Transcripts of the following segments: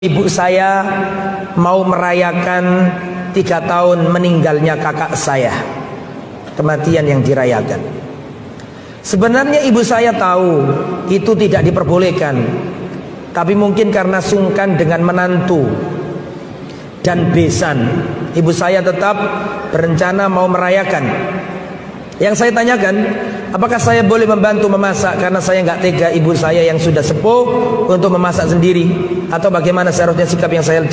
Ibu saya mau merayakan 3 tahun meninggalnya kakak saya, kematian yang dirayakan. Sebenarnya ibu saya tahu itu tidak diperbolehkan, tapi mungkin karena sungkan dengan menantu dan besan, ibu saya tetap berencana mau merayakan. Yang saya tanyakan, apakah saya boleh membantu memasak karena saya nggak tega ibu saya yang sudah sepuh untuk memasak sendiri, atau bagaimana seharusnya sikap yang saya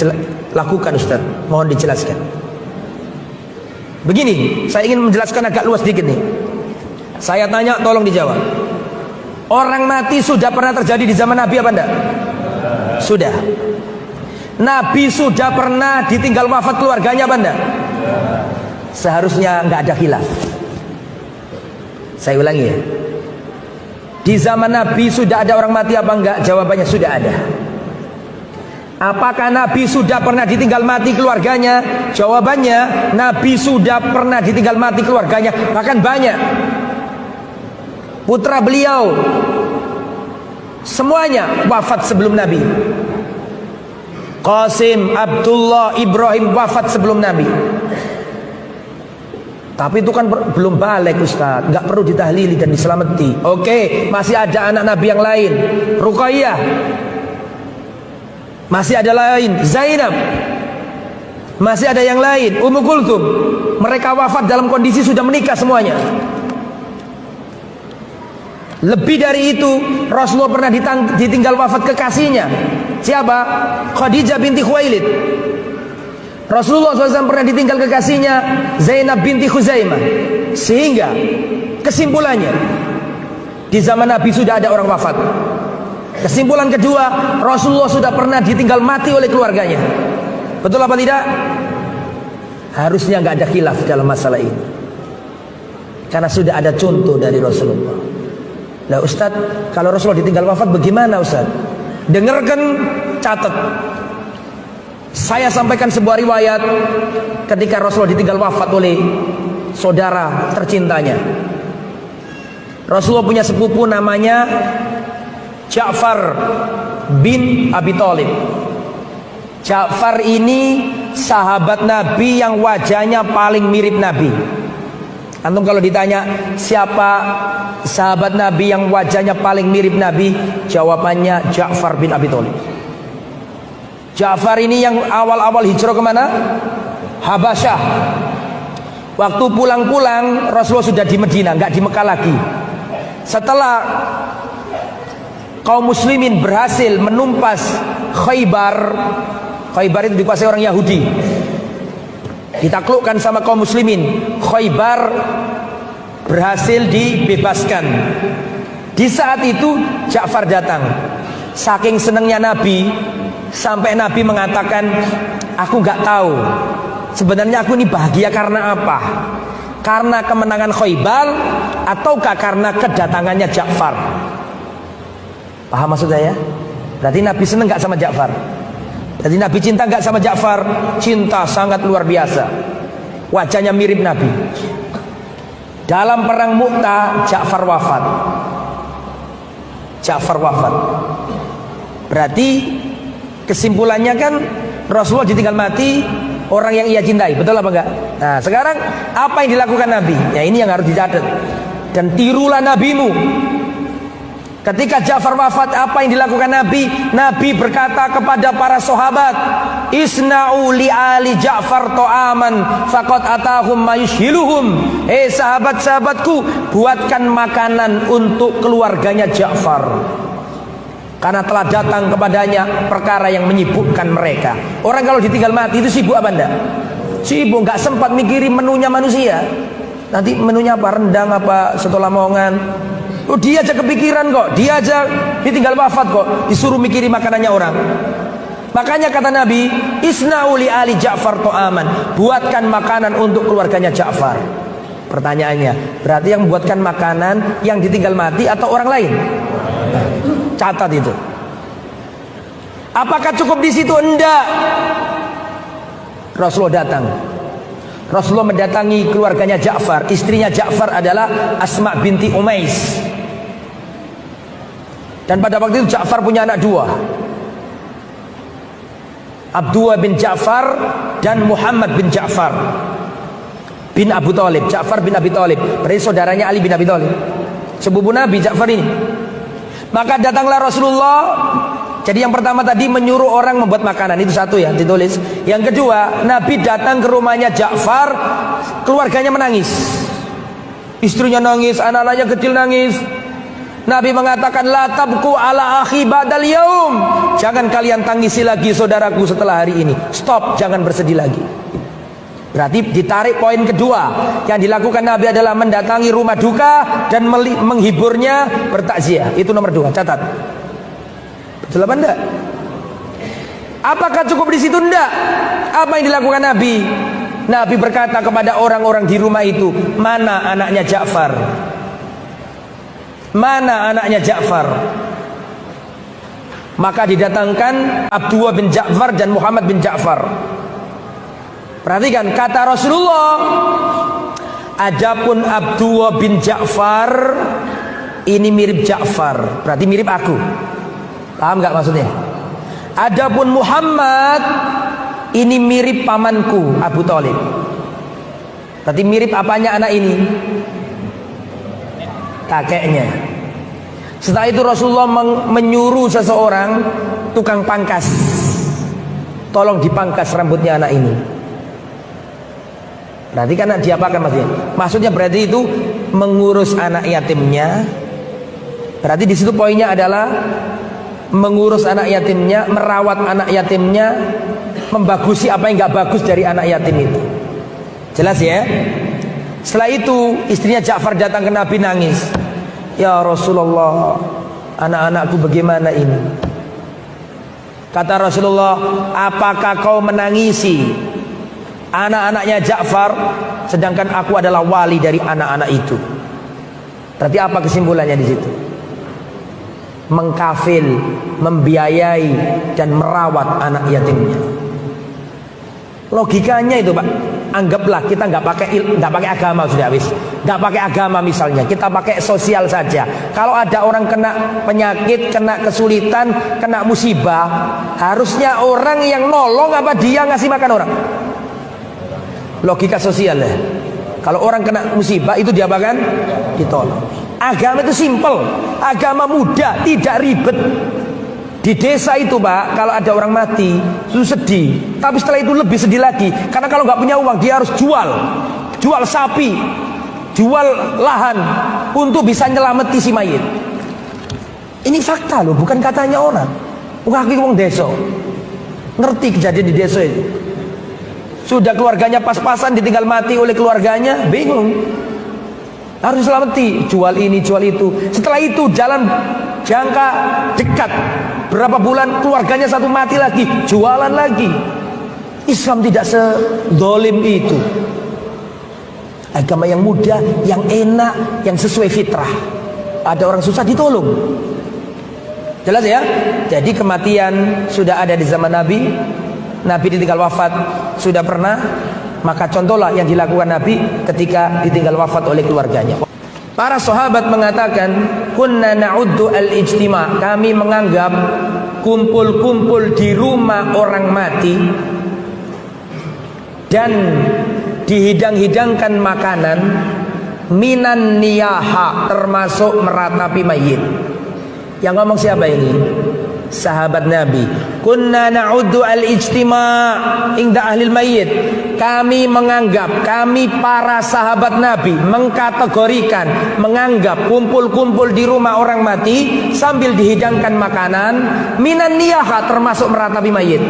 lakukan, Ustaz? Mohon dijelaskan. Begini, saya ingin menjelaskan agak luas sedikit nih. Saya tanya, tolong dijawab. Orang mati sudah pernah terjadi di zaman Nabi apa enggak? Sudah. Nabi sudah pernah ditinggal wafat keluarganya apa enggak? Seharusnya nggak ada khilaf. Saya ulangi ya. Di zaman Nabi sudah ada orang mati apa enggak? Jawabannya sudah ada. Apakah Nabi sudah pernah ditinggal mati keluarganya? Jawabannya, Nabi sudah pernah ditinggal mati keluarganya, bahkan banyak. Putra beliau semuanya wafat sebelum Nabi. Qasim, Abdullah, Ibrahim wafat sebelum Nabi. Tapi itu kan belum balik, Ustaz, nggak perlu ditahlili dan diselamati. Oke, masih ada anak Nabi yang lain, Ruqayyah, masih ada lain, Zainab, masih ada yang lain, Ummu Kulthum. Mereka wafat dalam kondisi sudah menikah semuanya. Lebih dari itu, Rasulullah pernah ditinggal wafat kekasihnya. Siapa? Khadijah binti Khuwailid. Rasulullah SAW pernah ditinggal kekasihnya Zainab binti Khuzaimah. Sehingga kesimpulannya, di zaman Nabi sudah ada orang wafat. Kesimpulan kedua, Rasulullah sudah pernah ditinggal mati oleh keluarganya. Betul apa tidak? Harusnya nggak ada khilaf dalam masalah ini, karena sudah ada contoh dari Rasulullah. Nah Ustaz, kalau Rasulullah ditinggal wafat bagaimana Ustaz? Dengarkan, catat. Saya sampaikan sebuah riwayat ketika Rasulullah ditinggal wafat oleh saudara tercintanya. Rasulullah punya sepupu namanya Ja'far bin Abi Thalib. Ja'far ini sahabat Nabi yang wajahnya paling mirip Nabi. Antum kalau ditanya siapa sahabat Nabi yang wajahnya paling mirip Nabi, jawabannya Ja'far bin Abi Thalib. Ja'far ini yang awal-awal hijrah kemana? Habasyah. Waktu pulang-pulang Rasulullah sudah di Medina, nggak di Mekah lagi. Setelah kaum muslimin berhasil menumpas Khaybar. Khaybar itu dikuasai orang Yahudi, ditaklukkan sama kaum muslimin. Khaybar berhasil dibebaskan. Di saat itu Ja'far datang. Saking senangnya Nabi, sampai Nabi mengatakan, aku nggak tahu sebenarnya aku ini bahagia karena apa, karena kemenangan Khaybar ataukah karena kedatangannya Ja'far. Paham maksud saya? Berarti Nabi senang nggak sama Ja'far? Jadi Nabi cinta nggak sama Ja'far? Cinta sangat luar biasa. Wajahnya mirip Nabi. Dalam perang Mu'tah Ja'far wafat. Ja'far wafat. Berarti kesimpulannya kan Rasulullah ditinggal mati orang yang ia cintai, betul apa enggak? Nah sekarang apa yang dilakukan Nabi? Ya ini yang harus dicatat. Dan tirulah nabimu. Ketika Ja'far wafat, apa yang dilakukan Nabi? Nabi berkata kepada para sahabat, Isna'u li ali Ja'far to'aman faqad atahum mayushiluhum. Sahabat-sahabatku, buatkan makanan untuk keluarganya Ja'far, karena telah datang kepadanya perkara yang menyibukkan mereka. Orang kalau ditinggal mati itu sibuk apa enggak? Sibuk, nggak sempat mikirin menunya manusia. Nanti menunya apa, rendang apa, soto lamongan. Oh, dia aja kepikiran kok. Dia aja ditinggal wafat kok, disuruh mikirin makanannya orang. Makanya kata Nabi, Isna'u li ali Ja'far to'aman. Buatkan makanan untuk keluarganya Ja'far. Pertanyaannya, berarti yang membuatkan makanan yang ditinggal mati atau orang lain? Catat itu. Apakah cukup di situ? Enggak. Rasulullah datang. Rasulullah mendatangi keluarganya Ja'far. Istrinya Ja'far adalah Asma binti Umais. Dan pada waktu itu Ja'far punya anak 2. Abdullah bin Ja'far dan Muhammad bin Ja'far bin Abu Thalib. Ja'far bin Abi Thalib, berarti saudaranya Ali bin Abi Thalib, sepupu Nabi Ja'far ini. Maka datanglah Rasulullah. Jadi yang pertama tadi menyuruh orang membuat makanan, itu satu ya, ditulis. Yang kedua, Nabi datang ke rumahnya Ja'far, keluarganya menangis, istrinya nangis, anak-anaknya kecil nangis. Nabi mengatakan, la tabku ala akhi ba'dal yaum, jangan kalian tangisi lagi saudaraku setelah hari ini. Stop, jangan bersedih lagi. Berarti ditarik poin kedua, yang dilakukan Nabi adalah mendatangi rumah duka dan menghiburnya, bertakziah. Itu nomor 2, catat. Betul apa enggak? Apakah cukup di situ? Enggak. Apa yang dilakukan Nabi? Nabi berkata kepada orang-orang di rumah itu, mana anaknya Ja'far? Mana anaknya Ja'far? Maka didatangkan Abdullah bin Ja'far dan Muhammad bin Ja'far. Perhatikan kata Rasulullah, adapun Abdullah bin Ja'far ini mirip Ja'far, berarti mirip aku. Paham nggak maksudnya? Adapun Muhammad ini mirip pamanku Abu Thalib. Berarti mirip apanya anak ini? Kakeknya. Setelah itu Rasulullah menyuruh seseorang tukang pangkas, tolong dipangkas rambutnya anak ini. Berarti kan diapakan maksudnya? Maksudnya berarti itu mengurus anak yatimnya. Berarti di situ poinnya adalah mengurus anak yatimnya, merawat anak yatimnya, membagusi apa yang nggak bagus dari anak yatim itu. Jelas ya? Setelah itu istrinya Ja'far datang ke Nabi nangis. Ya Rasulullah, anak-anakku bagaimana ini? Kata Rasulullah, apakah kau menangisi anak-anaknya Ja'far, sedangkan aku adalah wali dari anak-anak itu? Berarti apa kesimpulannya di situ? Mengkafil, membiayai dan merawat anak yatimnya. Logikanya itu Pak, anggaplah kita nggak pakai agama, sudah habis, nggak pakai agama misalnya, kita pakai sosial saja. Kalau ada orang kena penyakit, kena kesulitan, kena musibah, harusnya orang yang nolong apa dia ngasih makan orang? Logika sosial ya. Kalau orang kena musibah itu dia apakan? Ditolong. Agama itu simple, agama mudah, tidak ribet. Di desa itu Pak, kalau ada orang mati itu sedih, tapi setelah itu lebih sedih lagi, karena kalau nggak punya uang dia harus jual sapi, jual lahan untuk bisa nyelameti si mayit. Ini fakta loh, bukan katanya orang. Bukan wong desa, ngerti kejadian di desa itu. Sudah keluarganya pas-pasan ditinggal mati oleh keluarganya, bingung. Harus selamati, jual ini, jual itu. Setelah itu jalan jangka dekat, berapa bulan keluarganya satu mati lagi, jualan lagi. Islam tidak sedolim itu. Agama yang mudah, yang enak, yang sesuai fitrah. Ada orang susah ditolong. Jelas ya? Jadi kematian sudah ada di zaman Nabi. Nabi ditinggal wafat sudah pernah. Maka contohlah yang dilakukan Nabi ketika ditinggal wafat oleh keluarganya. Para sahabat mengatakan, kunna na'uddu al-ijtima', kami menganggap kumpul-kumpul di rumah orang mati dan dihidang-hidangkan makanan minan niyaha, termasuk meratapi mayit. Yang ngomong siapa ini? Sahabat Nabi. Kunna na'uddu al-ijtima' inda ahlil mayyit. Kami menganggap, kami para sahabat Nabi mengkategorikan, menganggap kumpul-kumpul di rumah orang mati sambil dihidangkan makanan minan niyaha, termasuk meratapi mayit.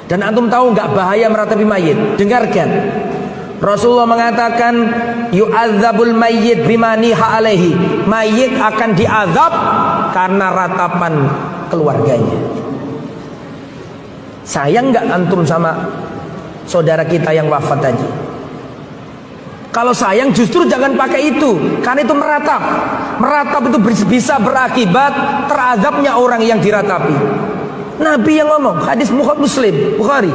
Dan antum tahu nggak bahaya meratapi mayit? Dengarkan. Rasulullah mengatakan, yu'adzabul mayyit bima niha alaihi. Mayit akan diazab karena ratapan keluarganya. Sayang nggak antum sama saudara kita yang wafat tadi? Kalau sayang justru jangan pakai itu, karena itu meratap. Meratap itu bisa berakibat terazabnya orang yang diratapi. Nabi yang ngomong, hadis Muslim, Bukhari.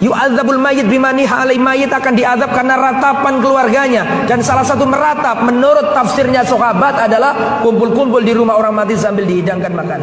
Yu'adzabul mayyit bima niha alaihi, mayit akan diazab karena ratapan keluarganya. Dan salah satu meratap menurut tafsirnya sahabat adalah kumpul-kumpul di rumah orang mati sambil dihidangkan makanan.